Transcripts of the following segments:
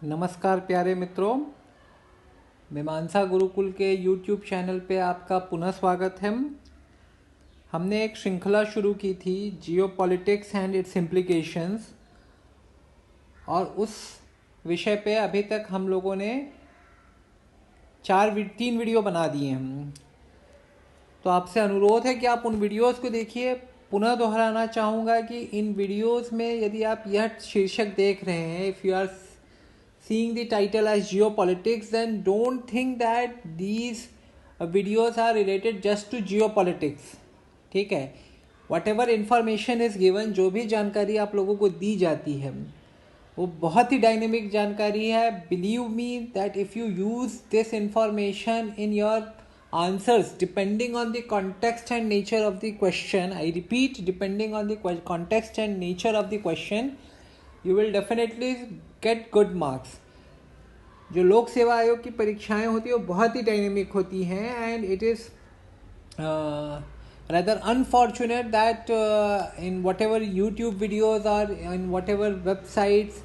नमस्कार प्यारे मित्रों, मीमांसा गुरुकुल के YouTube चैनल पे आपका पुनः स्वागत है। हमने एक श्रृंखला शुरू की थी जियो पॉलिटिक्स एंड इट्स इम्प्लीकेशंस, और उस विषय पे अभी तक हम लोगों ने तीन वीडियो बना दिए हैं। तो आपसे अनुरोध है कि आप उन वीडियोस को देखिए। पुनः दोहराना चाहूँगा कि इन वीडियोस में यदि आप यह शीर्षक देख रहे हैं, if you are seeing the title as geopolitics, then don't think that these videos are related just to geopolitics. ठीक है, whatever information is given, जो भी जानकारी आप लोगों को दी जाती है वो बहुत ही डायनेमिक जानकारी है. Believe me that if you use this information in your answers, depending on the context and nature of the question, I repeat, depending on the context and nature of the question, you will definitely get good marks. जो लोक सेवा आयोग की परीक्षाएं होती है वो बहुत ही डायनेमिक होती हैं, and it is rather unfortunate that in whatever YouTube videos or in whatever websites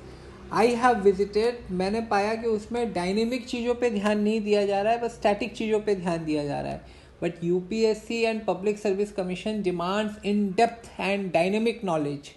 I have visited, मैंने पाया कि उसमें डायनेमिक चीज़ों पे ध्यान नहीं दिया जा रहा है, बस स्टैटिक चीज़ों पे ध्यान दिया जा रहा है. But UPSC and public service commission demands in depth and dynamic knowledge.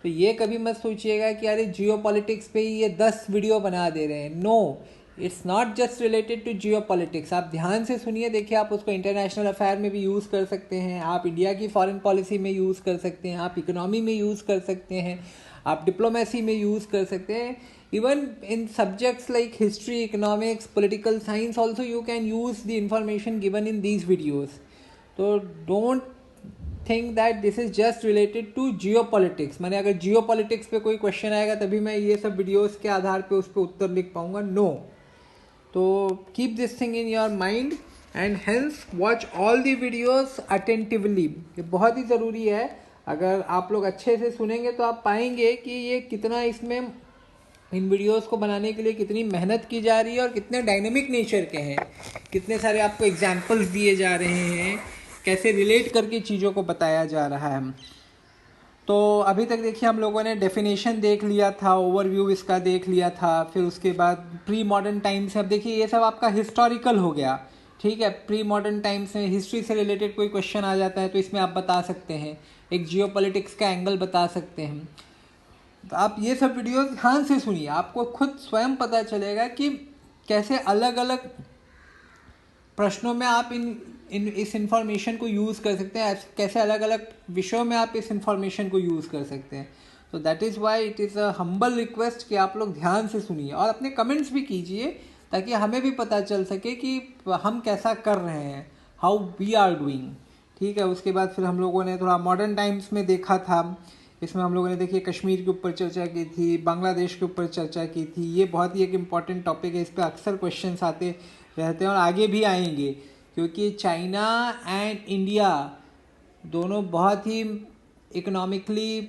तो ये कभी मत सोचिएगा कि अरे जियो पॉलिटिक्स पे ही ये 10 वीडियो बना दे रहे हैं. No, it's not just related to Jio politics. आप ध्यान से सुनिए, देखिए, आप उसको इंटरनेशनल अफेयर में भी यूज़ कर सकते हैं, आप इंडिया की फॉरेन पॉलिसी में यूज़ कर सकते हैं, आप इकोनॉमी में यूज़ कर सकते हैं, आप डिप्लोमेसी में यूज़ कर सकते हैं. Even in subjects like history, economics, political science also you can use the information given in these videos. तो don't think that this is just related to Jio politics. मैंने अगर जियो पॉलिटिक्स पे कोई question आएगा तभी मैं ये सब वीडियोज़ के आधार पे उस पर उत्तर लिख पाऊँगा. नो. तो keep this thing in your mind and hence watch all the videos attentively. ये बहुत ही ज़रूरी है. अगर आप लोग अच्छे से सुनेंगे तो आप पाएंगे कि ये कितना इसमें इन वीडियोस को बनाने के लिए कितनी मेहनत की जा रही है और कितने डायनेमिक नेचर के हैं. कितने सारे आपको एग्जाम्पल्स दिए जा रहे हैं, कैसे रिलेट करके चीज़ों को बताया जा रहा है. तो अभी तक देखिए हम लोगों ने डेफिनेशन देख लिया था, ओवरव्यू इसका देख लिया था, फिर उसके बाद प्री मॉडर्न टाइम्स. अब देखिए ये सब आपका हिस्टोरिकल हो गया. ठीक है, प्री मॉडर्न टाइम्स में हिस्ट्री से रिलेटेड कोई क्वेश्चन आ जाता है तो इसमें आप बता सकते हैं, एक जियो पॉलिटिक्स का एंगल बता सकते हैं. तो आप ये सब वीडियोस ध्यान से सुनिए, आपको खुद स्वयं पता चलेगा कि कैसे अलग अलग प्रश्नों में आप इस इंफॉर्मेशन को यूज़ कर सकते हैं, कैसे अलग अलग विषयों में आप इस इंफॉर्मेशन को यूज़ कर सकते हैं. तो that is why it is a humble request कि आप लोग ध्यान से सुनिए और अपने कमेंट्स भी कीजिए, ताकि हमें भी पता चल सके कि हम कैसा कर रहे हैं, हाउ वी आर डूइंग. ठीक है, उसके बाद फिर हम लोगों ने थोड़ा मॉडर्न टाइम्स में देखा था. इसमें हम लोगों ने देखिए कश्मीर के ऊपर चर्चा की थी, बांग्लादेश के ऊपर चर्चा की थी. ये बहुत ही एक इम्पॉर्टेंट टॉपिक है, इस पर अक्सर क्वेश्चंस आते रहते हैं और आगे भी आएंगे, क्योंकि चाइना एंड इंडिया दोनों बहुत ही इकोनॉमिकली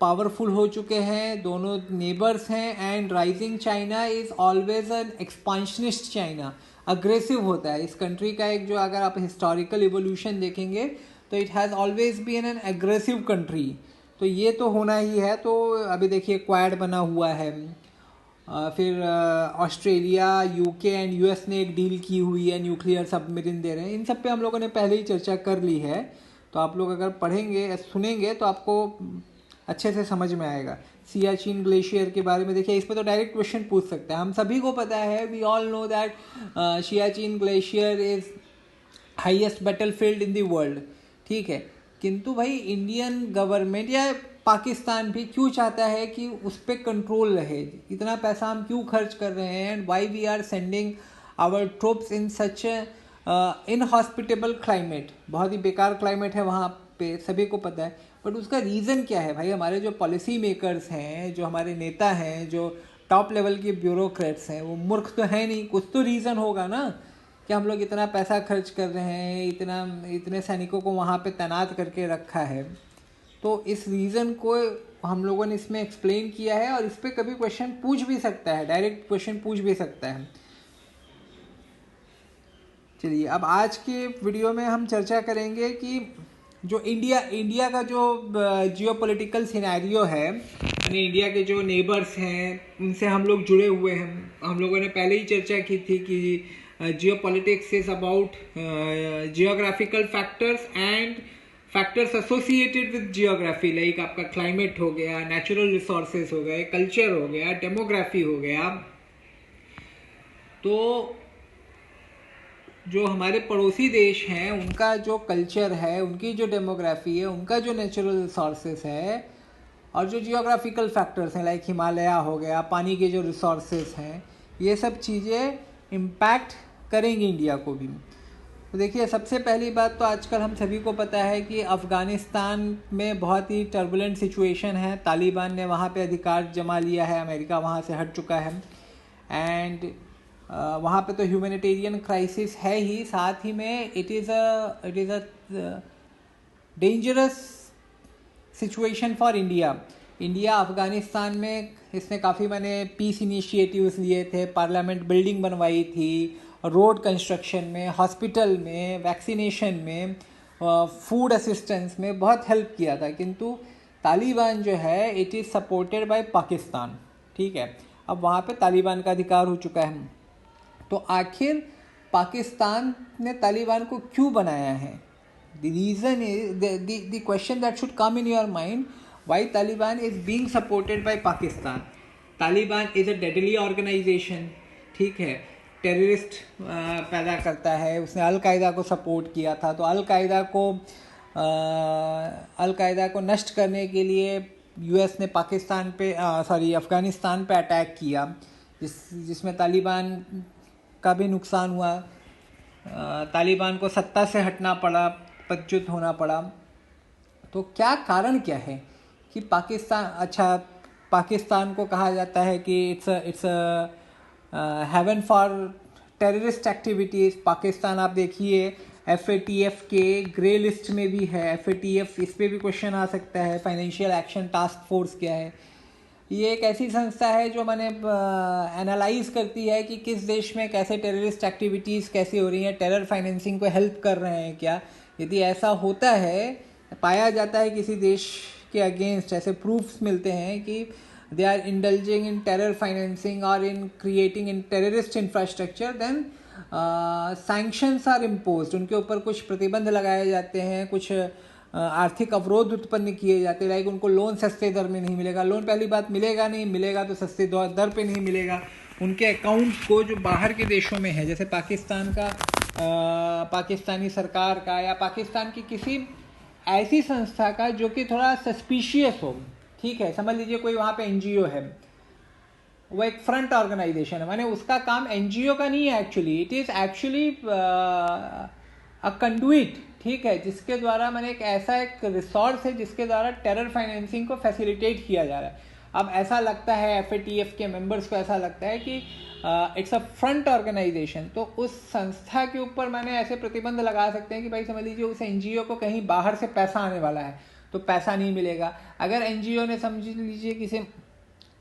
पावरफुल हो चुके हैं, दोनों नेबर्स हैं. And rising China is always an expansionist China, aggressive होता है. इस कंट्री का एक जो अगर आप हिस्टोरिकल इवोल्यूशन देखेंगे तो it has always been an aggressive country. तो ये तो होना ही है. तो अभी देखिए क्वाड बना हुआ है, फिर ऑस्ट्रेलिया, यूके एंड यूएस ने एक डील की हुई है, न्यूक्लियर सबमरीन दे रहे हैं. इन सब पे हम लोगों ने पहले ही चर्चा कर ली है. तो आप लोग अगर पढ़ेंगे सुनेंगे तो आपको अच्छे से समझ में आएगा. सियाचिन ग्लेशियर के बारे में देखिए, इस पर तो डायरेक्ट क्वेश्चन पूछ सकते हैं. हम सभी को पता है, we all know that Siachen glacier is highest battlefield in the world. ठीक है, किंतु भाई इंडियन गवर्नमेंट या पाकिस्तान भी क्यों चाहता है कि उस पर कंट्रोल रहे, इतना पैसा हम क्यों खर्च कर रहे हैं, and why we are sending our troops in such inhospitable climate. बहुत ही बेकार क्लाइमेट है वहाँ पे, सभी को पता है. बट उसका रीज़न क्या है भाई? हमारे जो पॉलिसी मेकर्स हैं, जो हमारे नेता हैं, जो टॉप लेवल के ब्यूरोक्रेट्स हैं, वो मूर्ख तो है नहीं. कुछ तो रीज़न होगा ना कि हम लोग इतना पैसा खर्च कर रहे हैं, इतने सैनिकों को वहाँ पे तैनात करके रखा है. तो इस रीज़न को हम लोगों ने इसमें एक्सप्लेन किया है, और इस पर कभी क्वेश्चन पूछ भी सकता है, डायरेक्ट क्वेश्चन पूछ भी सकता है. चलिए, अब आज के वीडियो में हम चर्चा करेंगे कि जो इंडिया का जो जियो पॉलिटिकल सिनेरियो है, यानी इंडिया के जो नेबर्स हैं उनसे हम लोग जुड़े हुए हैं। हम लोगों ने पहले ही चर्चा की थी कि जियो politics is about geographical factors and factors associated with geography, like आपका क्लाइमेट हो गया, नेचुरल रिसोर्सेज हो गए, कल्चर हो गया, डेमोग्राफी हो गया। तो जो हमारे पड़ोसी देश हैं उनका जो कल्चर है, उनकी जो डेमोग्राफी है, उनका जो नेचुरल रिसोर्सेज है और जो जियोग्राफिकल फैक्टर्स हैं लाइक हिमालय हो गया, पानी के जो रिसोर्सेज हैं, ये सब चीज़ें इम्पैक्ट करेंगी इंडिया को भी। तो देखिए, सबसे पहली बात तो आजकल हम सभी को पता है कि अफ़गानिस्तान में बहुत ही टर्बुलेंट सिचुएशन है। तालिबान ने वहाँ पे अधिकार जमा लिया है, अमेरिका वहाँ से हट चुका है एंड वहाँ पे तो ह्यूमैनिटेरियन क्राइसिस है ही, साथ ही में it is a dangerous situation for India. India Afghanistan में इसने काफ़ी मैंने पीस इनिशिएटिव्स लिए थे, पार्लियामेंट बिल्डिंग बनवाई थी, रोड कंस्ट्रक्शन में, हॉस्पिटल में, वैक्सीनेशन में, फूड असिस्टेंस में बहुत हेल्प किया था। किंतु तालिबान जो है it is supported by Pakistan, ठीक है। अब वहाँ पे तालिबान का अधिकार हो चुका है। तो आखिर पाकिस्तान ने तालिबान को क्यों बनाया है? The reason is the question that should come in your mind, why Taliban is being supported by Pakistan. Taliban is a deadly organization, ठीक है, टेररिस्ट पैदा करता है। उसने अल-कायदा को सपोर्ट किया था, तो अल-कायदा को नष्ट करने के लिए यूएस ने अफ़गानिस्तान पे अटैक किया, जिसमें तालिबान का भी नुकसान हुआ। तालिबान को सत्ता से हटना पड़ा, पदच्युत होना पड़ा। तो क्या कारण क्या है कि पाकिस्तान को कहा जाता है कि it's haven for terrorist activities. Pakistan आप देखिए FATF के ग्रे लिस्ट में भी है। FATF, इस पर भी क्वेश्चन आ सकता है, फाइनेंशियल एक्शन टास्क फोर्स क्या है? ये एक ऐसी संस्था है जो मैंने एनालाइज करती है कि किस देश में कैसे टेररिस्ट एक्टिविटीज़ कैसे हो रही हैं, टेरर फाइनेंसिंग को हेल्प कर रहे हैं क्या। यदि ऐसा होता है, पाया जाता है किसी देश के अगेंस्ट, ऐसे प्रूफ्स मिलते हैं कि they are indulging in terror financing और in creating in terrorist infrastructure, then sanctions are imposed. उनके ऊपर कुछ प्रतिबंध लगाए जाते हैं, कुछ आर्थिक अवरोध उत्पन्न किए जाते हैं। लाइक उनको लोन सस्ते दर में नहीं मिलेगा, लोन पहली बात मिलेगा तो सस्ते दर पे नहीं मिलेगा। उनके अकाउंट को जो बाहर के देशों में है, जैसे पाकिस्तान का, पाकिस्तानी सरकार का या पाकिस्तान की किसी ऐसी संस्था का जो कि थोड़ा सस्पिशियस हो, ठीक है, समझ लीजिए कोई वहाँ पे NGO है, वो एक फ्रंट ऑर्गेनाइजेशन है, माने उसका काम NGO का नहीं है actually, it is actually a conduit, ठीक है, जिसके द्वारा मैंने एक रिसोर्स है जिसके द्वारा टेरर फाइनेंसिंग को फैसिलिटेट किया जा रहा है। अब ऐसा लगता है FATF के मेंबर्स को ऐसा लगता है कि इट्स अ फ्रंट ऑर्गेनाइजेशन, तो उस संस्था के ऊपर मैंने ऐसे प्रतिबंध लगा सकते हैं कि भाई समझ लीजिए उस NGO को कहीं बाहर से पैसा आने वाला है तो पैसा नहीं मिलेगा। अगर NGO ने समझ लीजिए किसी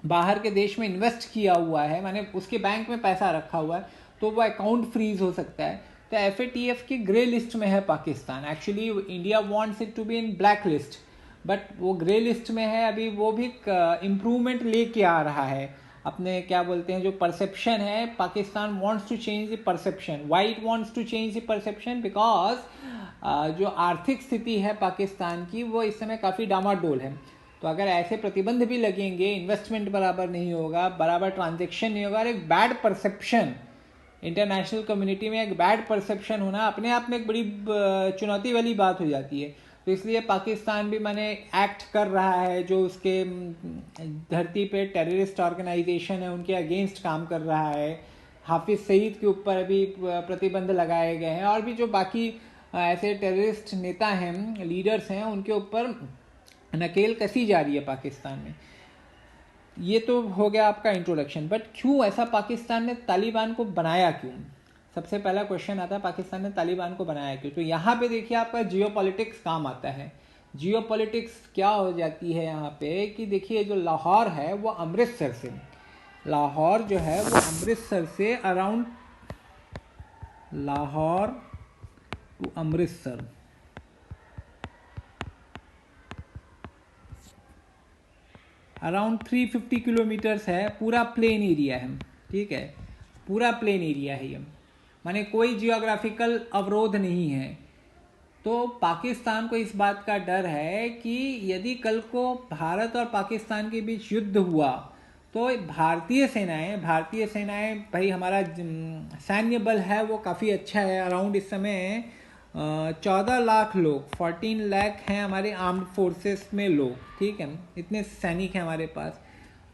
बाहर के देश में इन्वेस्ट किया हुआ है, माने उसके बैंक में पैसा रखा हुआ है, तो वो अकाउंट फ्रीज हो सकता है। तो FATF की ग्रे लिस्ट में है Pakistan. Actually India wants it to be in black list, but वो ग्रे लिस्ट में है। अभी वो भी इम्प्रूवमेंट लेके आ रहा है अपने, क्या बोलते हैं, जो परसेप्शन है। Pakistan wants to change the perception. Why it wants to change the perception? Because जो आर्थिक स्थिति है पाकिस्तान की वो इस समय काफ़ी डामाडोल है। तो अगर ऐसे प्रतिबंध भी लगेंगे, इन्वेस्टमेंट बराबर नहीं होगा, बराबर ट्रांजेक्शन नहीं होगा, और एक बैड परसेप्शन इंटरनेशनल कम्युनिटी में, एक बैड परसेप्शन होना अपने आप में एक बड़ी चुनौती वाली बात हो जाती है। तो इसलिए पाकिस्तान भी मैंने एक्ट कर रहा है, जो उसके धरती पे टेररिस्ट ऑर्गेनाइजेशन है उनके अगेंस्ट काम कर रहा है। हाफिज़ सईद के ऊपर अभी प्रतिबंध लगाए गए हैं, और भी जो बाकी ऐसे टेररिस्ट नेता हैं, लीडर्स हैं, उनके ऊपर नकेल कसी जा रही है पाकिस्तान में। ये तो हो गया आपका इंट्रोडक्शन। बट क्यों ऐसा पाकिस्तान ने तालिबान को बनाया क्यों? सबसे पहला क्वेश्चन आता है, पाकिस्तान ने तालिबान को बनाया क्यों? तो यहाँ पे देखिए आपका जियोपॉलिटिक्स काम आता है। जियोपॉलिटिक्स क्या हो जाती है यहाँ पे कि देखिए जो लाहौर है वो अमृतसर से, लाहौर जो है वो अमृतसर से around, Lahore to Amritsar, around 350 kilometres है, पूरा प्लेन एरिया है, ठीक है, पूरा प्लेन एरिया है ये, माने कोई जियोग्राफिकल अवरोध नहीं है। तो पाकिस्तान को इस बात का डर है कि यदि कल को भारत और पाकिस्तान के बीच युद्ध हुआ तो भारतीय सेनाएं भाई, हमारा सैन्य बल है वो काफ़ी अच्छा है, अराउंड इस समय 14 लाख लोग, 14 लाख हैं हमारे आर्म्ड फोर्सेस में लोग, ठीक है, इतने सैनिक हैं हमारे पास,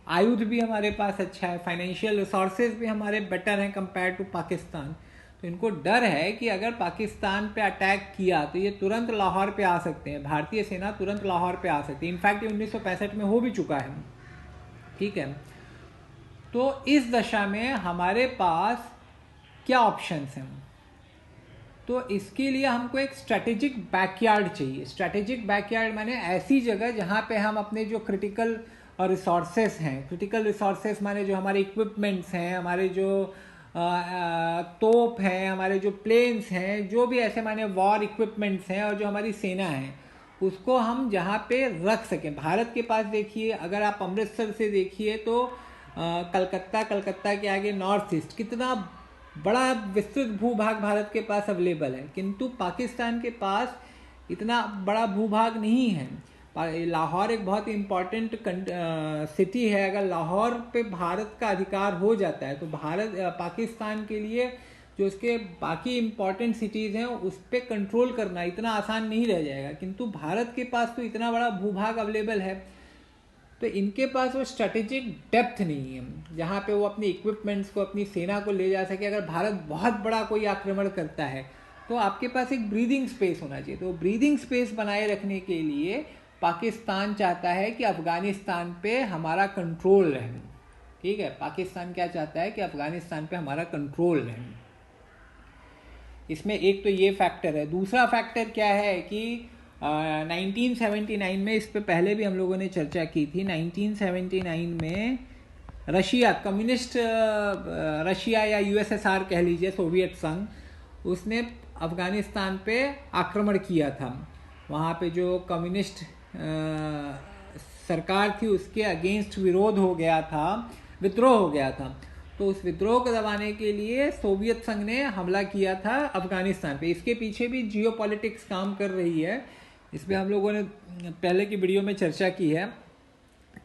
आयुध भी हमारे पास अच्छा है, फाइनेंशियल रिसोर्सेज भी हमारे बेटर हैं कंपेयर टू पाकिस्तान। तो इनको डर है कि अगर पाकिस्तान पे अटैक किया तो ये तुरंत लाहौर पे आ सकते हैं, भारतीय सेना तुरंत लाहौर पे आ सकती है। इनफैक्ट ये 1965 में हो भी चुका है, ठीक है। तो इस दशा में हमारे पास क्या ऑप्शंस हैं? तो इसके लिए हमको एक स्ट्रेटेजिक बैकयार्ड चाहिए। स्ट्रेटेजिक बैकयार्ड माने ऐसी जगह जहाँ पे हम अपने जो क्रिटिकल रिसोर्सेस हैं, क्रिटिकल रिसोर्सेस माने जो हमारे इक्विपमेंट्स हैं, हमारे जो तोप हैं, हमारे जो प्लेन्स हैं, जो भी ऐसे माने वॉर इक्विपमेंट्स हैं और जो हमारी सेना है, उसको हम जहाँ पे रख सकें। भारत के पास देखिए, अगर आप अमृतसर से देखिए तो कलकत्ता के आगे नॉर्थ ईस्ट कितना बड़ा विस्तृत भूभाग भारत के पास अवेलेबल है, किंतु पाकिस्तान के पास इतना बड़ा भूभाग नहीं है। लाहौर एक बहुत इम्पॉर्टेंट सिटी है, अगर लाहौर पे भारत का अधिकार हो जाता है तो पाकिस्तान के लिए जो उसके बाकी इम्पॉर्टेंट सिटीज़ हैं उस पर कंट्रोल करना इतना आसान नहीं रह जाएगा। किंतु भारत के पास तो इतना बड़ा भूभाग अवेलेबल है, तो इनके पास वो स्ट्रेटेजिक डेप्थ नहीं है जहाँ पे वो अपनी इक्विपमेंट्स को, अपनी सेना को ले जा सके। अगर भारत बहुत बड़ा कोई आक्रमण करता है तो आपके पास एक ब्रीदिंग स्पेस होना चाहिए। तो ब्रीदिंग स्पेस बनाए रखने के लिए पाकिस्तान चाहता है कि अफ़गानिस्तान पे हमारा कंट्रोल रहे, ठीक है। पाकिस्तान क्या चाहता है कि अफ़गानिस्तान पे हमारा कंट्रोल रहे। इसमें एक तो ये फैक्टर है। दूसरा फैक्टर क्या है कि 1979 में, इस पे पहले भी हम लोगों ने चर्चा की थी, 1979 में रशिया, कम्युनिस्ट रशिया या यूएसएसआर कह लीजिए, सोवियत संघ, उसने अफ़गानिस्तान पे आक्रमण किया था। वहाँ पे जो कम्युनिस्ट सरकार थी उसके अगेंस्ट विरोध हो गया था, विद्रोह हो गया था। तो उस विद्रोह को दबाने के लिए सोवियत संघ ने हमला किया था अफ़गानिस्तान पे। इसके पीछे भी जियोपॉलिटिक्स काम कर रही है। इस पर हम लोगों ने पहले की वीडियो में चर्चा की है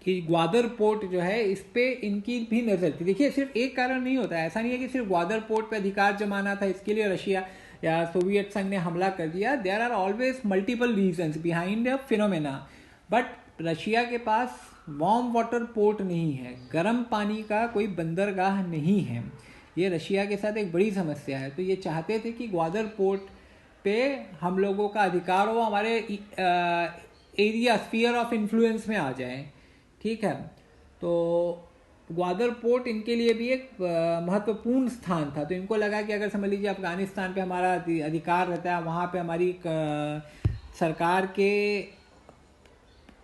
कि ग्वादर पोर्ट जो है, इस पे इनकी भी नज़र थी। देखिए, सिर्फ एक कारण नहीं होता है, ऐसा नहीं है कि सिर्फ ग्वादर पोर्ट पे अधिकार जमाना था इसके लिए रशिया या सोवियत संघ ने हमला कर दिया। There are always multiple reasons behind the phenomena. But Russia के पास वार्म वाटर पोर्ट नहीं है, गर्म पानी का कोई बंदरगाह नहीं है। ये रशिया के साथ एक बड़ी समस्या है। तो ये चाहते थे कि ग्वादर पोर्ट पे हम लोगों का अधिकार हो, हमारे एरिया, स्फीयर ऑफ इन्फ्लुएंस में आ जाए, ठीक है। तो ग्वादर पोर्ट इनके लिए भी एक महत्वपूर्ण स्थान था। तो इनको लगा कि अगर समझ लीजिए अफ़गानिस्तान पे हमारा अधिकार रहता है, वहाँ पे हमारी सरकार के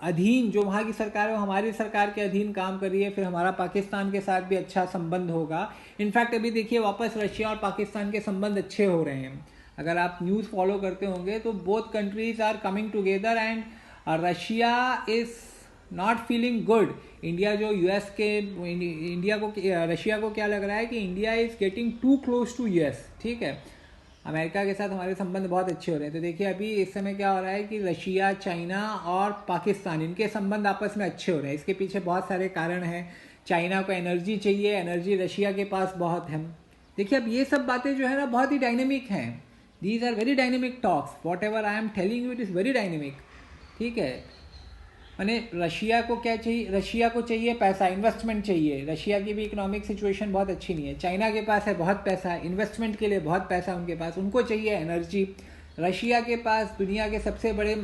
अधीन, जो वहाँ की सरकार है वो हमारी सरकार के अधीन काम कर रही है, फिर हमारा पाकिस्तान के साथ भी अच्छा संबंध होगा। इनफैक्ट अभी देखिए वापस रशिया और पाकिस्तान के संबंध अच्छे हो रहे हैं। अगर आप न्यूज़ फॉलो करते होंगे तो both countries are coming together and Russia is not feeling good. India जो यूएस के, रशिया को क्या लग रहा है कि India is getting too close to US, ठीक है। अमेरिका के साथ हमारे संबंध बहुत अच्छे हो रहे हैं। तो देखिए अभी इस समय क्या हो रहा है कि रशिया, चाइना और पाकिस्तान, इनके संबंध आपस में अच्छे हो रहे हैं। इसके पीछे बहुत सारे कारण हैं। चाइना को एनर्जी चाहिए, एनर्जी रशिया के पास बहुत है। देखिए अब ये सब बातें जो है ना बहुत ही डायनेमिक हैं। These are very dynamic talks, whatever I am telling you it is very dynamic, ठीक है। मैंने रशिया को क्या चाहिए? रशिया को चाहिए पैसा, इन्वेस्टमेंट चाहिए। रशिया की भी इकोनॉमिक सिचुएशन बहुत अच्छी नहीं है। चाइना के पास है बहुत पैसा, इन्वेस्टमेंट के लिए बहुत पैसा उनके पास, उनको चाहिए एनर्जी। रशिया के पास दुनिया के सबसे बड़े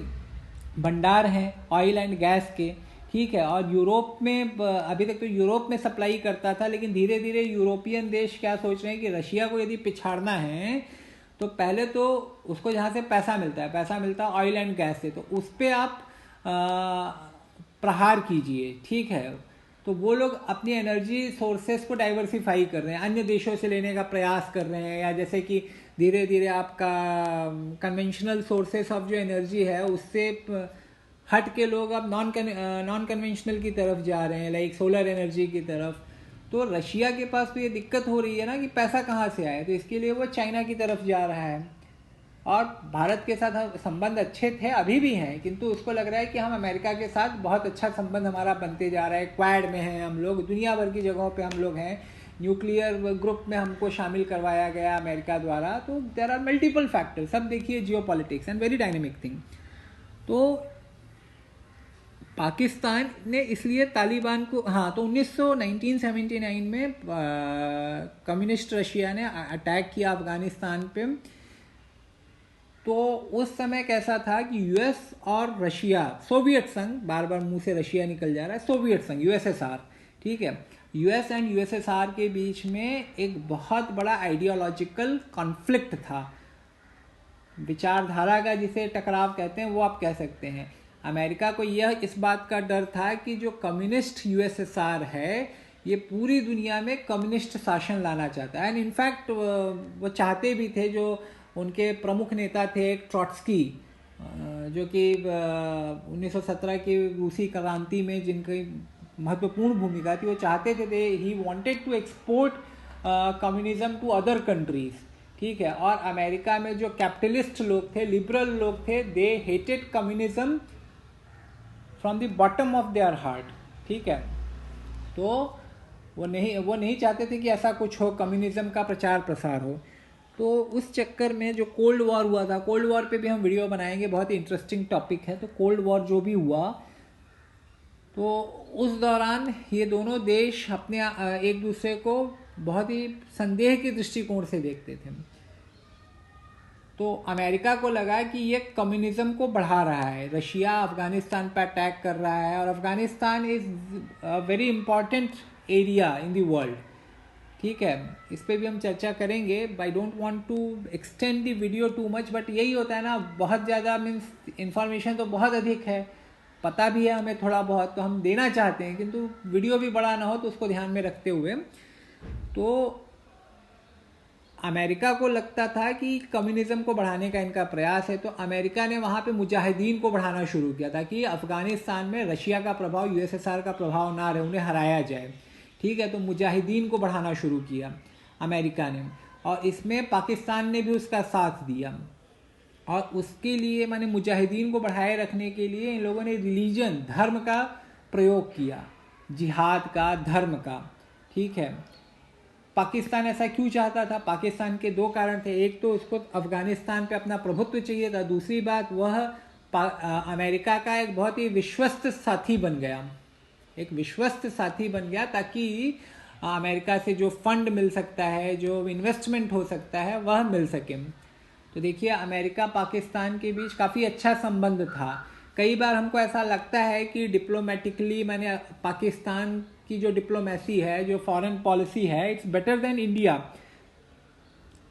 भंडार हैं ऑयल एंड गैस के, ठीक है। और यूरोप में, अभी तक तो यूरोप में सप्लाई करता था, लेकिन धीरे धीरे यूरोपियन देश क्या सोच रहे हैं कि रशिया को यदि पिछाड़ना है तो पहले तो उसको जहाँ से पैसा मिलता है ऑयल एंड गैस से, तो उस पर आप प्रहार कीजिए, ठीक है। तो वो लोग अपनी एनर्जी सोर्सेस को डाइवर्सिफाई कर रहे हैं, अन्य देशों से लेने का प्रयास कर रहे हैं, या जैसे कि धीरे धीरे आपका कन्वेंशनल सोर्सेस ऑफ जो एनर्जी है उससे हट के लोग अब नॉन कन्वेंशनल की तरफ जा रहे हैं, लाइक सोलर एनर्जी की तरफ। तो रशिया के पास तो ये दिक्कत हो रही है ना कि पैसा कहाँ से आए, तो इसके लिए वो चाइना की तरफ जा रहा है। और भारत के साथ संबंध अच्छे थे, अभी भी हैं, किंतु उसको लग रहा है कि हम अमेरिका के साथ बहुत अच्छा संबंध हमारा बनते जा रहा है। क्वाड में हैं हम लोग, दुनिया भर की जगहों पे हम लोग हैं, न्यूक्लियर ग्रुप में हमको शामिल करवाया गया अमेरिका द्वारा। तो देर आर मल्टीपल फैक्टर्स, सब देखिए जियो politics and very dynamic thing. तो पाकिस्तान ने इसलिए तालिबान को, हाँ, तो 1979 में कम्युनिस्ट रशिया ने अटैक किया अफगानिस्तान पे। तो उस समय कैसा था कि यूएस और रशिया, सोवियत संघ, बार बार मुंह से रशिया निकल जा रहा है, सोवियत संघ, यूएसएसआर, ठीक है, यूएस एंड यूएसएसआर के बीच में एक बहुत बड़ा आइडियोलॉजिकल कॉन्फ्लिक्ट था, विचारधारा का जिसे टकराव कहते हैं वो आप कह सकते हैं। अमेरिका को यह इस बात का डर था कि जो कम्युनिस्ट यूएसएसआर है ये पूरी दुनिया में कम्युनिस्ट शासन लाना चाहता है। एंड इनफैक्ट वो चाहते भी थे, जो उनके प्रमुख नेता थे एक ट्रॉट्स्की, जो कि 1917 की रूसी क्रांति में जिनकी महत्वपूर्ण भूमिका थी, वो चाहते थे, he wanted to export communism to other countries, ठीक है। और अमेरिका में जो कैपिटलिस्ट लोग थे, लिबरल लोग थे, they hated communism from the bottom of their heart, ठीक है। तो वो नहीं चाहते थे कि ऐसा कुछ हो, कम्युनिज्म का प्रचार प्रसार हो। तो उस चक्कर में जो कोल्ड वॉर हुआ था, कोल्ड वॉर पे भी हम वीडियो बनाएंगे, बहुत ही इंटरेस्टिंग टॉपिक है। तो कोल्ड वॉर जो भी हुआ, तो उस दौरान ये दोनों देश अपने एक दूसरे को बहुत ही संदेह के दृष्टिकोण से देखते थे। तो अमेरिका को लगा कि ये कम्युनिज्म को बढ़ा रहा है, रशिया अफगानिस्तान पर अटैक कर रहा है, और Afghanistan is a very important area in the world, ठीक है। इस पर भी हम चर्चा करेंगे। I don't want to extend the video too much, but यही होता है ना, बहुत ज़्यादा मीन्स इन्फॉर्मेशन तो बहुत अधिक है, पता भी है हमें थोड़ा बहुत, तो हम देना चाहते हैं, किंतु वीडियो भी बड़ा ना हो, तो उसको ध्यान में रखते हुए। तो अमेरिका को लगता था कि कम्युनिज्म को बढ़ाने का इनका प्रयास है, तो अमेरिका ने वहाँ पे मुजाहिदीन को बढ़ाना शुरू किया ताकि अफगानिस्तान में रशिया का प्रभाव, यूएसएसआर का प्रभाव ना रहे, उन्हें हराया जाए, ठीक है। तो मुजाहिदीन को बढ़ाना शुरू किया अमेरिका ने, और इसमें पाकिस्तान ने भी उसका साथ दिया। और उसके लिए, माने मुजाहिदीन को बढ़ाए रखने के लिए इन लोगों ने रिलीजन, धर्म का प्रयोग किया, जिहाद का, धर्म का, ठीक है। पाकिस्तान ऐसा क्यों चाहता था? पाकिस्तान के दो कारण थे। एक तो उसको अफगानिस्तान पे अपना प्रभुत्व चाहिए था, दूसरी बात वह अमेरिका का एक बहुत ही विश्वस्त साथी बन गया, एक विश्वस्त साथी बन गया, ताकि अमेरिका से जो फंड मिल सकता है, जो इन्वेस्टमेंट हो सकता है, वह मिल सके। तो देखिए, अमेरिका पाकिस्तान के बीच काफ़ी अच्छा संबंध था। कई बार हमको ऐसा लगता है कि डिप्लोमेटिकली, मैंने पाकिस्तान की जो डिप्लोमेसी है, जो फॉरेन पॉलिसी है, it's better than India.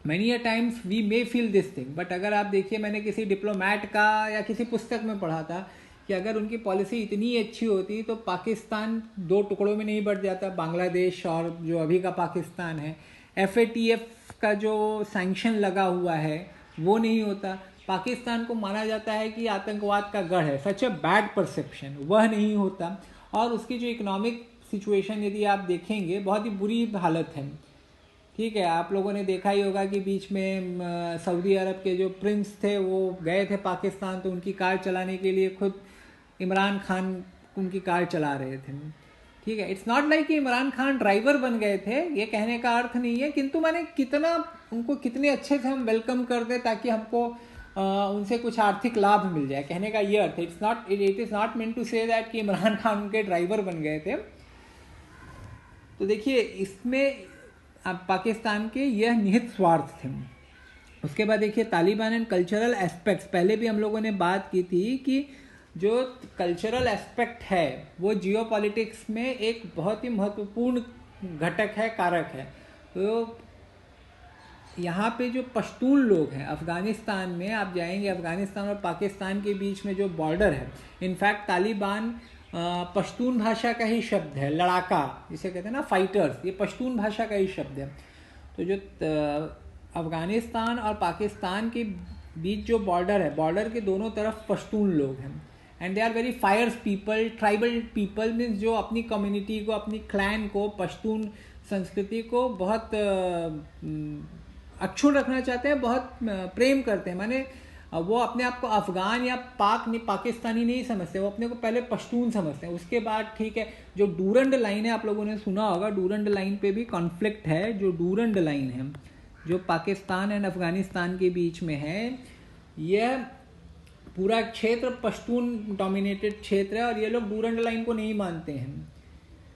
Many a times we may feel this thing, but अगर आप देखिए, मैंने किसी डिप्लोमैट का या किसी पुस्तक में पढ़ा था कि अगर उनकी पॉलिसी इतनी अच्छी होती तो पाकिस्तान दो टुकड़ों में नहीं बढ़ जाता, बांग्लादेश और जो अभी का पाकिस्तान है। FATF का जो सैंक्शन लगा हुआ है वो नहीं होता। पाकिस्तान को माना जाता है कि आतंकवाद का गढ़ है, सच ए बैड परसेप्शन, वह नहीं होता। और उसकी जो इकोनॉमिक सिचुएशन यदि आप देखेंगे, बहुत ही बुरी हालत है, ठीक है। आप लोगों ने देखा ही होगा कि बीच में सऊदी अरब के जो प्रिंस थे वो गए थे पाकिस्तान, तो उनकी कार चलाने के लिए खुद इमरान खान उनकी कार चला रहे थे, ठीक है। इट्स नॉट लाइक कि इमरान खान ड्राइवर बन गए थे, ये कहने का अर्थ नहीं है, किंतु मैंने उनको कितने अच्छे से हम वेलकम कर दे ताकि हमको उनसे कुछ आर्थिक लाभ मिल जाए, कहने का ये अर्थ है। It is not mean to say that कि इमरान खान उनके ड्राइवर बन गए थे। तो देखिए, इसमें पाकिस्तान के यह निहित स्वार्थ थे। उसके बाद देखिए, तालिबान एंड कल्चरल एस्पेक्ट्स, पहले भी हम लोगों ने बात की थी कि जो कल्चरल एस्पेक्ट है वो जियो पॉलिटिक्स में एक बहुत ही महत्वपूर्ण घटक है, कारक है। तो यहाँ पे जो पश्तून लोग हैं अफ़गानिस्तान में, आप जाएंगे अफ़गानिस्तान और पाकिस्तान के बीच में जो बॉर्डर है, इनफैक्ट तालिबान पश्तून भाषा का ही शब्द है, लड़ाका जिसे कहते हैं ना, फाइटर्स, ये पश्तून भाषा का ही शब्द है। तो जो अफ़गानिस्तान और पाकिस्तान के बीच जो बॉर्डर है, बॉर्डर के दोनों तरफ पश्तून लोग हैं। And they are very fierce people, tribal people, means जो अपनी कम्युनिटी को, अपनी क्लैन को, पश्तून संस्कृति को बहुत अक्षुण्ण रखना चाहते हैं, बहुत प्रेम करते हैं। माने वो अपने आप को अफगान या पाकिस्तानी नहीं समझते, वो अपने को पहले पश्तून समझते हैं। उसके बाद ठीक है, जो डूरंड लाइन है, आप लोगों ने सुना होगा, डूरंड लाइन पे भी कॉन्फ्लिक्ट है। जो डूरंड लाइन है, जो पाकिस्तान एंड अफगानिस्तान के बीच में है, यह पूरा क्षेत्र पश्तून डोमिनेटेड क्षेत्र है, और ये लोग डूरंड लाइन को नहीं मानते हैं।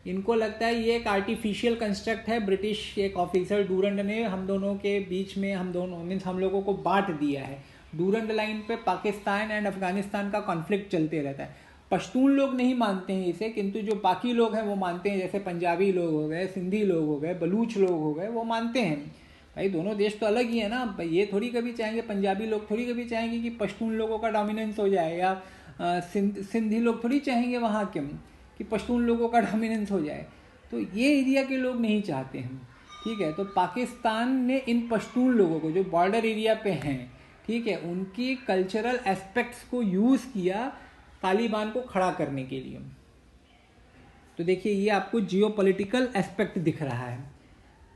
इनको लगता है ये एक आर्टिफिशियल कंस्ट्रक्ट है। ब्रिटिश एक ऑफिसर डूरंड ने हम दोनों के बीच में, हम दोनों मीन्स हम लोगों को बांट दिया है। डूरंड लाइन पे पाकिस्तान एंड अफगानिस्तान का कॉन्फ्लिक्ट चलते रहता है। पश्तून लोग नहीं मानते हैं इसे, किंतु जो बाकी लोग हैं वो मानते हैं, जैसे पंजाबी लोग हो गए, सिंधी लोग हो गए, बलूच लोग हो गए, वो मानते हैं। भाई दोनों देश तो अलग ही है ना। भाई ये थोड़ी कभी चाहेंगे, पंजाबी लोग थोड़ी कभी चाहेंगे कि पश्तून लोगों का डोमिनेंस हो जाए, या सिंधी लोग थोड़ी चाहेंगे वहाँ के कि पश्तून लोगों का डोमिनेंस हो जाए। तो ये एरिया के लोग नहीं चाहते हैं, ठीक है। तो पाकिस्तान ने इन पश्तून लोगों को जो बॉर्डर एरिया पे हैं, ठीक है, उनकी कल्चरल एस्पेक्ट्स को यूज़ किया तालिबान को खड़ा करने के लिए। तो देखिए ये आपको जियोपॉलिटिकल एस्पेक्ट दिख रहा है।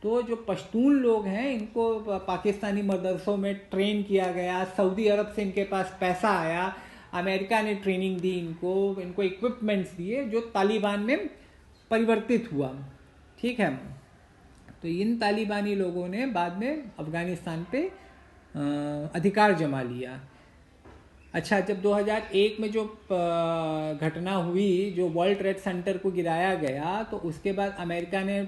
तो जो पश्तून लोग हैं, इनको पाकिस्तानी मदरसों में ट्रेन किया गया, सऊदी अरब से इनके पास पैसा आया, अमेरिका ने ट्रेनिंग दी इनको इक्विपमेंट्स दिए, जो तालिबान में परिवर्तित हुआ, ठीक है। तो इन तालिबानी लोगों ने बाद में अफगानिस्तान पे अधिकार जमा लिया। अच्छा, जब 2001 में जो घटना हुई, जो वर्ल्ड ट्रेड सेंटर को गिराया गया, तो उसके बाद अमेरिका ने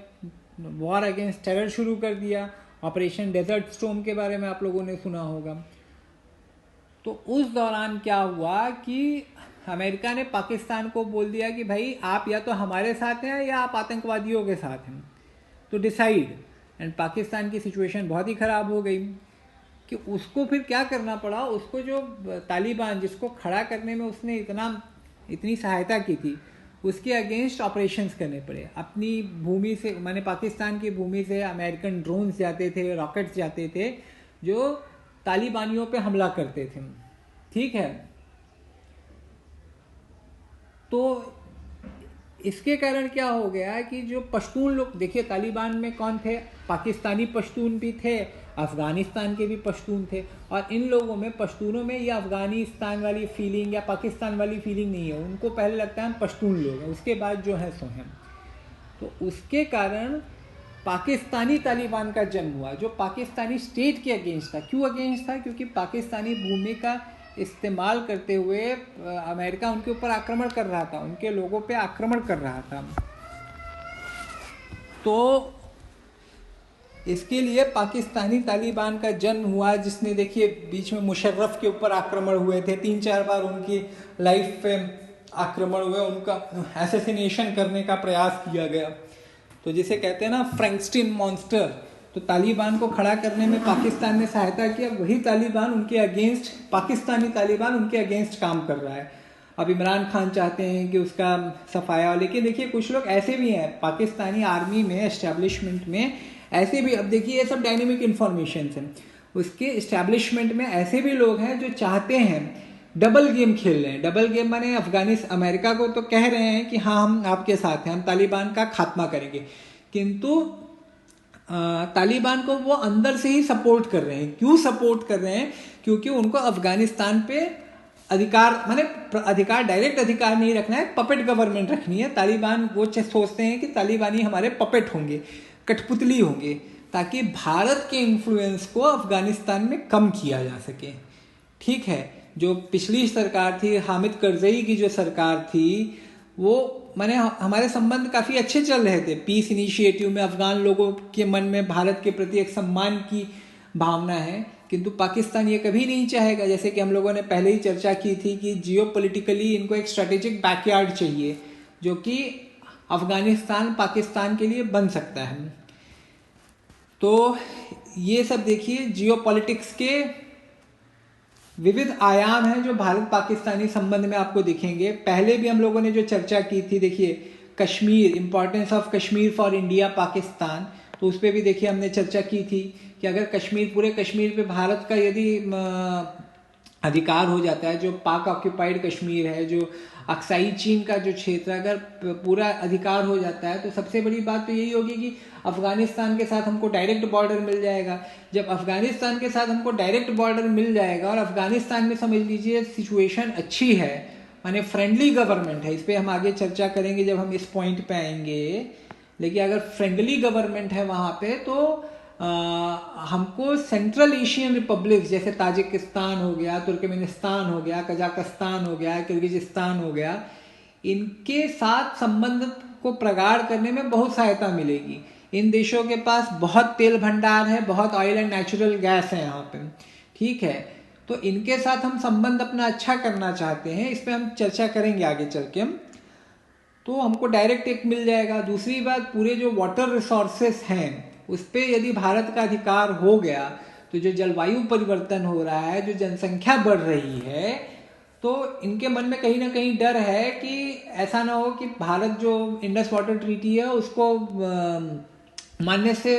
वॉर अगेंस्ट टेरर शुरू कर दिया। ऑपरेशन डेजर्ट स्टॉर्म के बारे में आप लोगों ने सुना होगा। तो उस दौरान क्या हुआ कि अमेरिका ने पाकिस्तान को बोल दिया कि भाई आप या तो हमारे साथ हैं या आप आतंकवादियों के साथ हैं, तो डिसाइड। एंड पाकिस्तान की सिचुएशन बहुत ही ख़राब हो गई कि उसको फिर क्या करना पड़ा। उसको जो तालिबान जिसको खड़ा करने में उसने इतनी सहायता की थी, उसके अगेंस्ट ऑपरेशंस करने पड़े। अपनी भूमि से, माने पाकिस्तान की भूमि से अमेरिकन ड्रोन्स जाते थे, रॉकेट्स जाते थे, जो तालिबानियों पे हमला करते थे, ठीक है। तो इसके कारण क्या हो गया कि जो पश्तून लोग, देखिए तालिबान में कौन थे, पाकिस्तानी पश्तून भी थे, अफगानिस्तान के भी पश्तून थे, और इन लोगों में, पश्तूनों में, ये अफगानिस्तान वाली फीलिंग या पाकिस्तान वाली फीलिंग नहीं है। उनको पहले लगता है हम पश्तून लोग हैं, उसके बाद जो है सो हैं। तो उसके कारण पाकिस्तानी तालिबान का जन्म हुआ, जो पाकिस्तानी स्टेट के अगेंस्ट था। क्यों अगेंस्ट था? क्योंकि पाकिस्तानी भूमि का इस्तेमाल करते हुए अमेरिका उनके ऊपर आक्रमण कर रहा था, उनके लोगों पे आक्रमण कर रहा था। तो इसके लिए पाकिस्तानी तालिबान का जन्म हुआ, जिसने देखिए बीच में मुशर्रफ के ऊपर आक्रमण हुए थे, 3-4 बार उनकी लाइफ पे आक्रमण हुए, उनका असैसिनेशन करने का प्रयास किया गया। तो जिसे कहते हैं ना फ्रैंकस्टीन मॉन्स्टर, तो तालिबान को खड़ा करने में पाकिस्तान ने सहायता किया। वही तालिबान उनके अगेंस्ट, पाकिस्तानी तालिबान उनके अगेंस्ट काम कर रहा है। अब इमरान खान चाहते हैं कि उसका सफाया, लेकिन देखिए कुछ लोग ऐसे भी हैं पाकिस्तानी आर्मी में, एस्टेब्लिशमेंट में ऐसे भी, अब देखिए ये सब डायनेमिक इन्फॉर्मेशन है, उसके इस्टेब्लिशमेंट में ऐसे भी लोग हैं जो चाहते हैं डबल गेम खेल रहे हैं। डबल गेम माने अमेरिका को तो कह रहे हैं कि हाँ हम आपके साथ हैं, हम तालिबान का खात्मा करेंगे, किंतु तालिबान को वो अंदर से ही सपोर्ट कर रहे हैं। क्यों सपोर्ट कर रहे हैं? क्योंकि उनको अफगानिस्तान पे अधिकार, माने अधिकार, डायरेक्ट अधिकार नहीं रखना है, पपेट गवर्नमेंट रखनी है। तालिबान वो सोचते हैं कि तालिबानी हमारे पपेट होंगे, कठपुतली होंगे, ताकि भारत के इन्फ्लुएंस को अफगानिस्तान में कम किया जा सके, ठीक है। जो पिछली सरकार थी, हामिद करजई की जो सरकार थी, वो माने हमारे संबंध काफ़ी अच्छे चल रहे थे। पीस इनिशिएटिव में अफगान लोगों के मन में भारत के प्रति एक सम्मान की भावना है, किंतु पाकिस्तान ये कभी नहीं चाहेगा, जैसे कि हम लोगों ने पहले ही चर्चा की थी कि जियोपॉलिटिकली इनको एक स्ट्रेटेजिक बैकयार्ड चाहिए, जो कि अफगानिस्तान पाकिस्तान के लिए बन सकता है। तो ये सब देखिए जियोपॉलिटिक्स के विविध आयाम हैं जो भारत पाकिस्तानी संबंध में आपको दिखेंगे। पहले भी हम लोगों ने जो चर्चा की थी, देखिए Kashmir, importance of Kashmir for India Pakistan, तो उस पर भी देखिए हमने चर्चा की थी कि अगर कश्मीर, पूरे कश्मीर पे भारत का यदि अधिकार हो जाता है, जो पाक ऑक्यूपाइड कश्मीर है, जो अक्साई चीन का जो क्षेत्र, अगर पूरा अधिकार हो जाता है तो सबसे बड़ी बात तो यही होगी कि अफगानिस्तान के साथ हमको डायरेक्ट बॉर्डर मिल जाएगा। जब अफगानिस्तान के साथ हमको डायरेक्ट बॉर्डर मिल जाएगा और अफगानिस्तान में समझ लीजिए सिचुएशन अच्छी है, माने फ्रेंडली गवर्नमेंट है, इस पर हम आगे चर्चा करेंगे जब हम इस पॉइंट पे आएंगे, लेकिन अगर फ्रेंडली गवर्नमेंट है वहाँ पे तो हमको सेंट्रल एशियन रिपब्लिक्स जैसे ताजिकिस्तान हो गया, तुर्कमेनिस्तान हो गया, कजाकिस्तान हो गया, किर्गिजिस्तान हो गया, इनके साथ संबंध को प्रगाढ़ करने में बहुत सहायता मिलेगी। इन देशों के पास बहुत तेल भंडार है, बहुत ऑयल एंड नेचुरल गैस है यहाँ पे, ठीक है। तो इनके साथ हम संबंध अपना अच्छा करना चाहते हैं, इस पर हम चर्चा करेंगे आगे चल के हम। तो हमको डायरेक्ट एक मिल जाएगा। दूसरी बात, पूरे जो वाटर रिसोर्सेस हैं उस पर यदि भारत का अधिकार हो गया तो जो जलवायु परिवर्तन हो रहा है, जो जनसंख्या बढ़ रही है, तो इनके मन में कहीं ना कहीं डर है कि ऐसा ना हो कि भारत जो इंडस वाटर ट्रीटी है उसको मानने से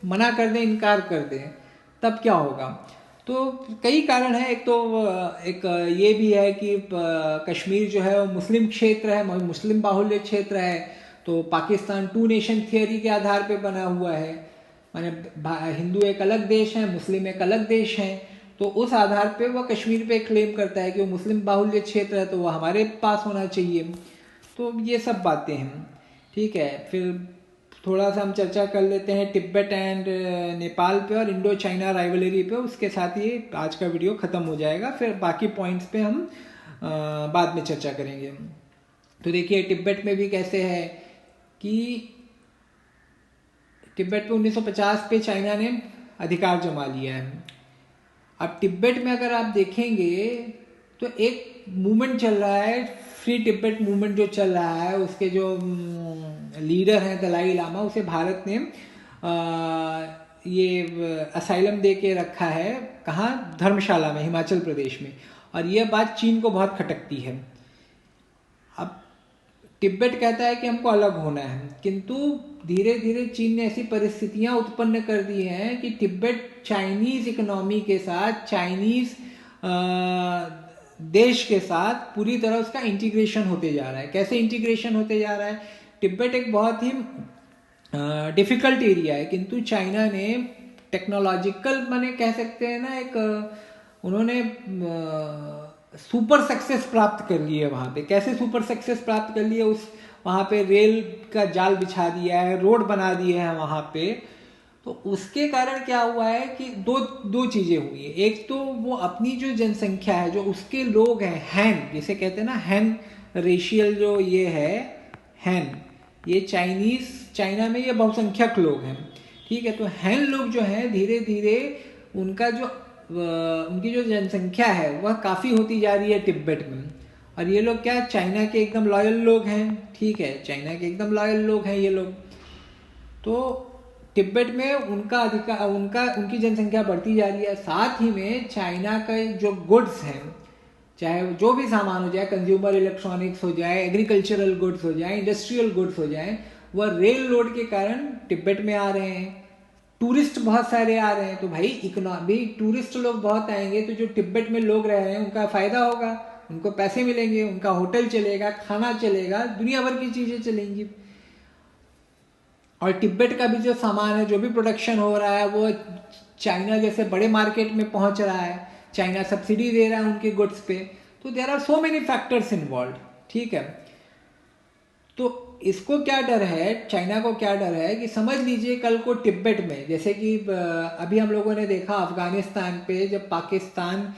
मना कर दें, इनकार कर दें, तब क्या होगा। तो कई कारण है। एक तो एक ये भी है कि कश्मीर जो है वो मुस्लिम क्षेत्र है, मुस्लिम बाहुल्य क्षेत्र है, तो पाकिस्तान टू नेशन थियोरी के आधार पे बना हुआ है, माने हिंदू एक अलग देश है, मुस्लिम एक अलग देश है, तो उस आधार पे वह कश्मीर पे क्लेम करता है कि वो मुस्लिम बाहुल्य क्षेत्र है तो वो हमारे पास होना चाहिए। तो ये सब बातें हैं, ठीक है। फिर थोड़ा सा हम चर्चा कर लेते हैं तिब्बत एंड नेपाल पे और इंडो चाइना राइवलरी पे, उसके साथ ही आज का वीडियो ख़त्म हो जाएगा। फिर बाकी पॉइंट्स पे हम बाद में चर्चा करेंगे। तो देखिए तिब्बत में भी कैसे है कि तिब्बत पे 1950 पे चाइना ने अधिकार जमा लिया है। अब तिब्बत में अगर आप देखेंगे तो एक मूवमेंट चल रहा है, फ्री तिब्बत मूवमेंट जो चल रहा है, उसके जो लीडर हैं दलाई लामा, उसे भारत ने ये असाइलम दे के रखा है, कहाँ, धर्मशाला में, हिमाचल प्रदेश में। और यह बात चीन को बहुत खटकती है। अब तिब्बत कहता है कि हमको अलग होना है, किंतु धीरे धीरे चीन ने ऐसी परिस्थितियां उत्पन्न कर दी हैं कि तिब्बत चाइनीज इकोनॉमी के साथ, चाइनीज देश के साथ पूरी तरह उसका इंटीग्रेशन होते जा रहा है। कैसे इंटीग्रेशन होते जा रहा है, तिब्बत एक बहुत ही डिफिकल्ट एरिया है, किंतु चाइना ने टेक्नोलॉजिकल माने कह सकते हैं ना, एक उन्होंने सुपर सक्सेस प्राप्त कर ली है वहाँ पे। कैसे सुपर सक्सेस प्राप्त कर ली है, उस वहाँ पे रेल का जाल बिछा दिया है, रोड बना दिए हैं वहाँ पे। तो उसके कारण क्या हुआ है कि दो चीज़ें हुई है। एक तो वो अपनी जो जनसंख्या है, जो उसके लोग हैं, हैन जिसे कहते हैं ना, हैन रेशियल जो ये है, हैन, ये चाइना में ये बहुसंख्यक लोग हैं, ठीक है। तो हैन लोग जो हैं धीरे धीरे उनका जो उनकी जो जनसंख्या है वह काफ़ी होती जा रही है तिब्बत में। और ये लोग क्या, चाइना के एकदम लॉयल लोग हैं, ठीक है, चाइना के एकदम लॉयल लोग हैं ये लोग। तो तिब्बत में उनका अधिकार, उनकी जनसंख्या बढ़ती जा रही है। साथ ही में चाइना का जो गुड्स हैं, चाहे जो भी सामान हो जाए, कंज्यूमर इलेक्ट्रॉनिक्स हो जाए, एग्रीकल्चरल गुड्स हो जाए, इंडस्ट्रियल गुड्स हो जाए, वह रेल रोड के कारण तिब्बत में आ रहे हैं। टूरिस्ट बहुत सारे आ रहे हैं, तो भाई इकोनॉमी, टूरिस्ट लोग बहुत आएंगे तो जो तिब्बत में लोग रह रहे हैं उनका फायदा होगा, उनको पैसे मिलेंगे, उनका होटल चलेगा, खाना चलेगा, दुनिया भर की चीजें चलेंगी। और तिब्बत का भी जो सामान है, जो भी प्रोडक्शन हो रहा है, वो चाइना जैसे बड़े मार्केट में पहुंच रहा है, चाइना सब्सिडी दे रहा है उनके गुड्स पे। तो there are so many factors involve, ठीक है। तो इसको क्या डर है, चाइना को क्या डर है कि समझ लीजिए कल को तिब्बत में, जैसे कि अभी हम लोगों ने देखा अफगानिस्तान पे, जब पाकिस्तान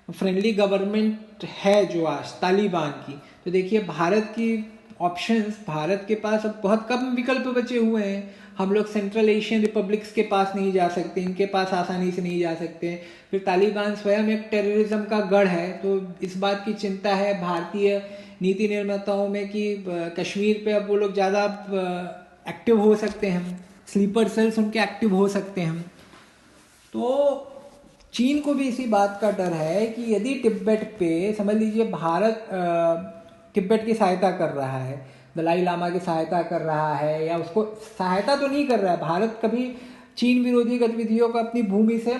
फ्रेंडली गवर्नमेंट है जो आज तालिबान की, तो देखिए भारत की ऑप्शंस, भारत के पास अब बहुत कम विकल्प बचे हुए हैं। हम लोग सेंट्रल एशियन रिपब्लिक्स के पास नहीं जा सकते, इनके पास आसानी से नहीं जा सकते। फिर तालिबान स्वयं एक टेररिज्म का गढ़ है, तो इस बात की चिंता है भारतीय नीति निर्माताओं में कि कश्मीर पे अब वो लोग ज़्यादा एक्टिव हो सकते हैं, स्लीपर सेल्स उनके एक्टिव हो सकते हैं। तो चीन को भी इसी बात का डर है कि यदि तिब्बत पे, समझ लीजिए भारत तिब्बत की सहायता कर रहा है, दलाई लामा की सहायता कर रहा है, या उसको सहायता तो नहीं कर रहा है, भारत कभी चीन विरोधी गतिविधियों को अपनी भूमि से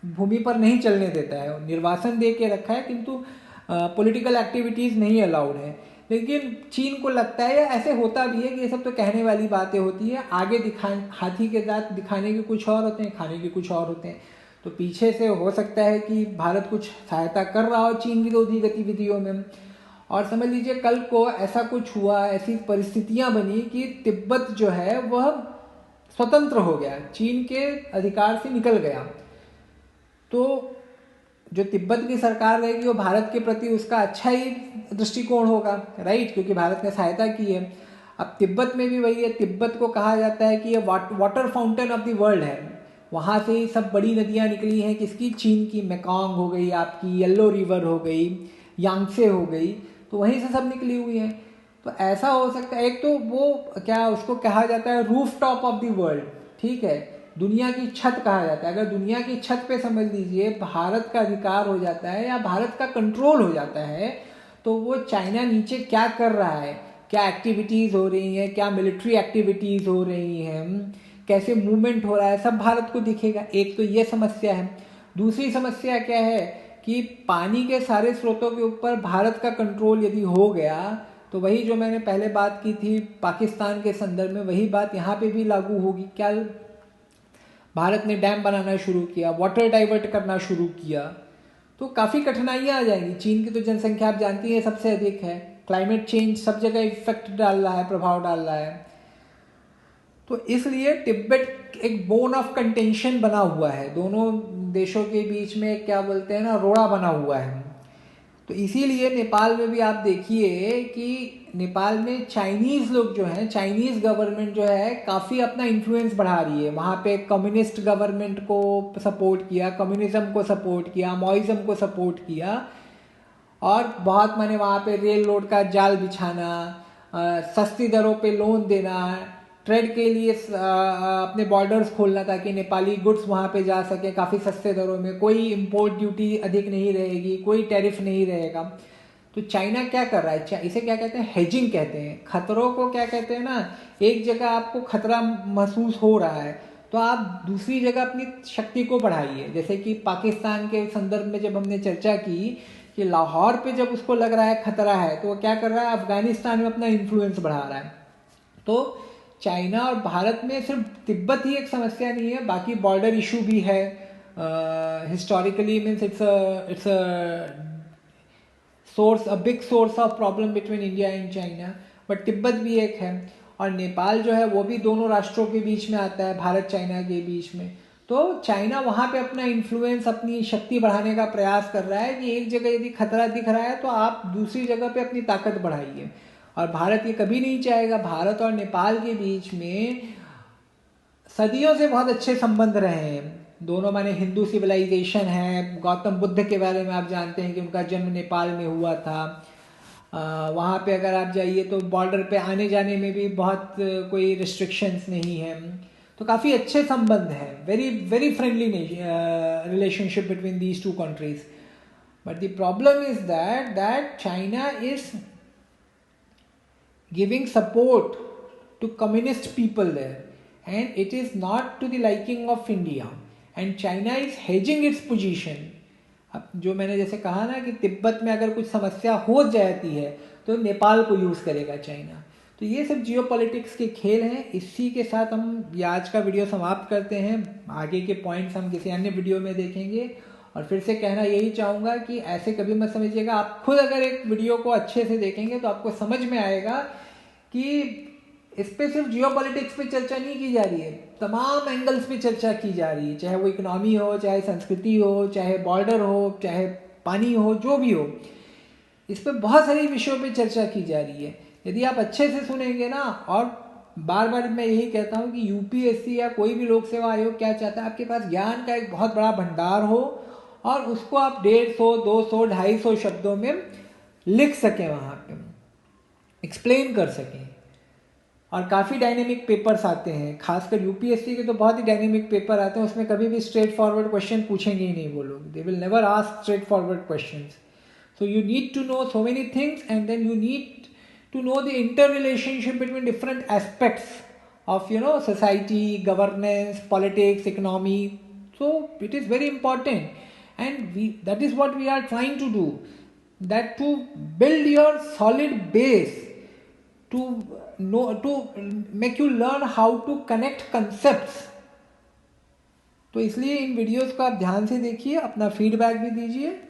भूमि पर नहीं चलने देता है, निर्वासन दे के रखा है, किंतु पॉलिटिकल एक्टिविटीज़ नहीं अलाउड है। लेकिन चीन को लगता है, या ऐसे होता भी है कि ये सब तो कहने वाली बातें होती है, आगे हाथी के दांत दिखाने के कुछ और होते हैं, खाने के कुछ और होते हैं। तो पीछे से हो सकता है कि भारत कुछ सहायता कर रहा हो चीन विरोधी गतिविधियों में। और समझ लीजिए कल को ऐसा कुछ हुआ, ऐसी परिस्थितियां बनी कि तिब्बत जो है वह स्वतंत्र हो गया, चीन के अधिकार से निकल गया, तो जो तिब्बत की सरकार रहेगी वो भारत के प्रति उसका अच्छा ही दृष्टिकोण होगा, राइट, क्योंकि भारत ने सहायता की है। अब तिब्बत में भी वही है, तिब्बत को कहा जाता है कि ये water fountain of the world है, वहाँ से ही सब बड़ी नदियाँ निकली हैं, किसकी, चीन की, मेकांग हो गई आपकी, येलो रिवर हो गई, यांगसे हो गई, तो वहीं से सब निकली हुई हैं। तो ऐसा हो सकता है, एक तो वो क्या उसको कहा जाता है roof top of the world, ठीक है, दुनिया की छत कहा जाता है। अगर दुनिया की छत पे समझ लीजिए भारत का अधिकार हो जाता है या भारत का कंट्रोल हो जाता है, तो वो चाइना नीचे क्या कर रहा है, क्या एक्टिविटीज़ हो रही हैं, क्या मिलिट्री एक्टिविटीज़ हो रही हैं, कैसे मूवमेंट हो रहा है, सब भारत को दिखेगा। एक तो ये समस्या है। दूसरी समस्या क्या है कि पानी के सारे स्रोतों के ऊपर भारत का कंट्रोल यदि हो गया, तो वही जो मैंने पहले बात की थी पाकिस्तान के संदर्भ में, वही बात यहाँ पे भी लागू होगी। क्या भारत ने डैम बनाना शुरू किया, वाटर डाइवर्ट करना शुरू किया, तो काफ़ी कठिनाइयाँ आ जाएंगी। चीन की तो जनसंख्या आप जानती हैं सबसे अधिक है, क्लाइमेट चेंज सब जगह इफेक्ट डाल रहा है, प्रभाव डाल रहा है। तो इसलिए तिब्बत एक बोन ऑफ कंटेंशन बना हुआ है, दोनों देशों के बीच में क्या बोलते हैं ना, रोड़ा बना हुआ है। तो इसीलिए नेपाल में भी आप देखिए कि नेपाल में चाइनीज़ लोग जो हैं, चाइनीज़ गवर्नमेंट जो है काफ़ी अपना इन्फ्लुएंस बढ़ा रही है। वहाँ पे कम्युनिस्ट गवर्नमेंट को सपोर्ट किया, कम्युनिज्म को सपोर्ट किया, माओइज्म को सपोर्ट किया, और बहुत माने वहाँ पे रेल रोड का जाल बिछाना, सस्ती दरों पे लोन देना, ट्रेड के लिए अपने बॉर्डर्स खोलना ताकि नेपाली गुड्स वहाँ पे जा सके काफ़ी सस्ते दरों में, कोई इंपोर्ट ड्यूटी अधिक नहीं रहेगी, कोई टैरिफ नहीं रहेगा। तो चाइना क्या कर रहा है, इसे क्या कहते हैं, हेजिंग कहते हैं। खतरों को क्या कहते हैं ना, एक जगह आपको खतरा महसूस हो रहा है तो आप दूसरी जगह अपनी शक्ति को बढ़ाइए। जैसे कि पाकिस्तान के संदर्भ में जब हमने चर्चा की कि लाहौर पे जब उसको लग रहा है खतरा है, तो वो क्या कर रहा है, अफगानिस्तान में अपना इन्फ्लुएंस बढ़ा रहा है। तो चाइना और भारत में सिर्फ तिब्बत ही एक समस्या नहीं है, बाकी बॉर्डर इशू भी है। Historically means it's source, a big source of problem between India and China, but Tibet भी एक है। और नेपाल जो है वो भी दोनों राष्ट्रों के बीच में आता है, भारत चाइना के बीच में। तो चाइना वहाँ पे अपना इन्फ्लुएंस, अपनी शक्ति बढ़ाने का प्रयास कर रहा है कि एक जगह यदि खतरा दिख रहा है तो आप दूसरी जगह पे अपनी ताकत बढ़ाइए। और भारत ये कभी नहीं चाहेगा। भारत और नेपाल के बीच में सदियों से बहुत अच्छे संबंध रहे हैं, दोनों माने हिंदू सिविलाइजेशन है। गौतम बुद्ध के बारे में आप जानते हैं कि उनका जन्म नेपाल में हुआ था। वहाँ पे अगर आप जाइए तो बॉर्डर पे आने जाने में भी बहुत कोई रिस्ट्रिक्शंस नहीं है। तो काफ़ी अच्छे संबंध हैं, very very friendly relationship between these two countries. But the problem is that China is giving support to communist people there, and it is not to the liking of India, and China is hedging its position. अब जो मैंने जैसे कहा ना कि तिब्बत में अगर कुछ समस्या हो जाती है तो नेपाल को यूज़ करेगा चाइना। तो ये सब जियो पॉलिटिक्स के खेल हैं। इसी के साथ हम आज का वीडियो समाप्त करते हैं। आगे के पॉइंट्स हम किसी अन्य वीडियो में देखेंगे। और फिर से कहना यही चाहूँगा कि ऐसे कभी मत समझिएगा। आप खुद अगर एक वीडियो को अच्छे से देखेंगे तो आपको समझ में आएगा कि इस पे सिर्फ जियो पॉलिटिक्स पे चर्चा नहीं की जा रही है, तमाम एंगल्स पे चर्चा की जा रही है, चाहे वो इकोनॉमी हो, चाहे संस्कृति हो, चाहे बॉर्डर हो, चाहे पानी हो, जो भी हो, इस पे बहुत सारी विषयों पे चर्चा की जा रही है। यदि आप अच्छे से सुनेंगे ना, और बार बार मैं यही कहता हूँ कि यूपीएससी या कोई भी लोक सेवा आयोग क्या चाहता है, आपके पास ज्ञान का एक बहुत बड़ा भंडार हो और उसको आप 150, 200, 250 शब्दों में लिख सकें, वहाँ पे एक्सप्लेन कर सकें। और काफ़ी डायनेमिक पेपर्स आते हैं, खासकर यूपीएससी के तो बहुत ही डायनेमिक पेपर आते हैं। उसमें कभी भी स्ट्रेट फॉरवर्ड क्वेश्चन पूछेंगे ही नहीं वो लोग, they will never ask straightforward questions. So you need to know so many things, and then you need to know the interrelationship between different aspects of society, governance, politics, economy. So it is very important, and that is what we are trying to do, that to build your solid base, to know, to make you learn how to connect concepts. तो इसलिए इन videos को आप ध्यान से देखिए, अपना feedback भी दीजिए.